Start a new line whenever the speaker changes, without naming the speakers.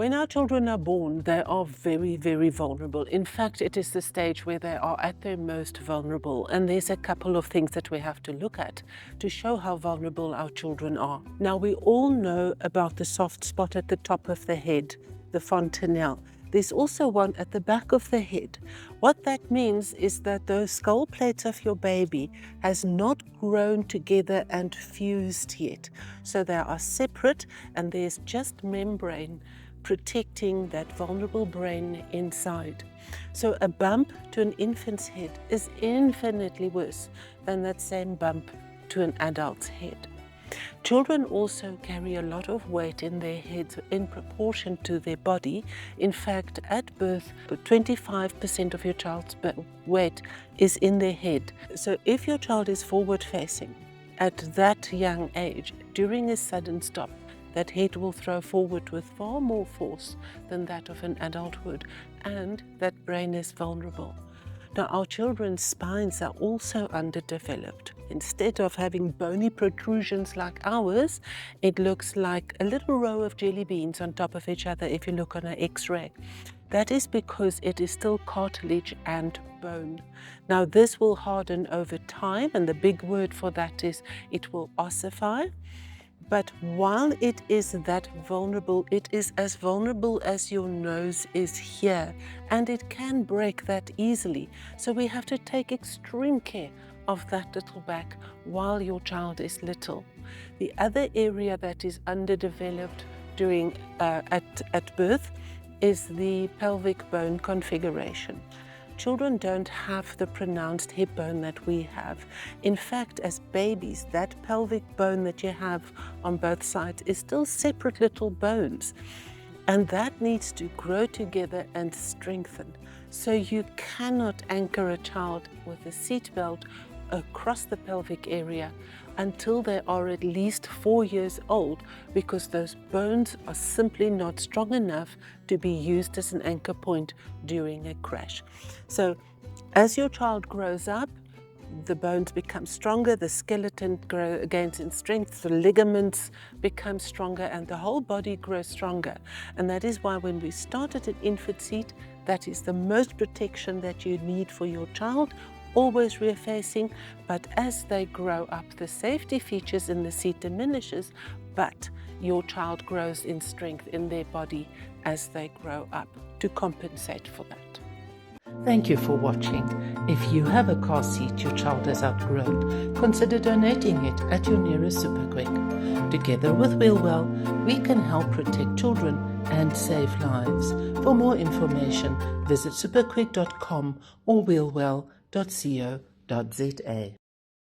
When our children are born, they are very, very vulnerable. In fact, it is the stage where they are at their most vulnerable. And there's a couple of things that we have to look at to show how vulnerable our children are. Now, we all know about the soft spot at the top of the head, the fontanelle. There's also one at the back of the head. What that means is that those skull plates of your baby has not grown together and fused yet. So they are separate and there's just membrane protecting that vulnerable brain inside. So a bump to an infant's head is infinitely worse than that same bump to an adult's head. Children also carry a lot of weight in their heads in proportion to their body. In fact, at birth, 25% of your child's weight is in their head. So if your child is forward facing at that young age, during a sudden stop, that head will throw forward with far more force than that of an adult would, and that brain is vulnerable. Now, our children's spines are also underdeveloped. Instead of having bony protrusions like ours, it looks like a little row of jelly beans on top of each other if you look on an X-ray. That is because it is still cartilage and bone. Now, this will harden over time, and the big word for that is it will ossify. But while it is that vulnerable, it is as vulnerable as your nose is here, and it can break that easily. So we have to take extreme care of that little back while your child is little. The other area that is underdeveloped during at birth is the pelvic bone configuration. Children don't have the pronounced hip bone that we have. In fact, as babies, that pelvic bone that you have on both sides is still separate little bones. And that needs to grow together and strengthen. So you cannot anchor a child with a seat belt across the pelvic area until they are at least 4 years old, because those bones are simply not strong enough to be used as an anchor point during a crash. So as your child grows up, the bones become stronger, the skeleton gains in strength, the ligaments become stronger, and the whole body grows stronger. And that is why when we start at an infant seat, that is the most protection that you need for your child, always rear facing. But as they grow up, the safety features in the seat diminishes, but your child grows in strength in their body as they grow up to compensate for that.
Thank you for watching. If you have a car seat your child has outgrown, consider donating it at your nearest Superquick. Together with Wheelwell, we can help protect children and save lives. For more information, visit superquick.com or wheelwell.co.za.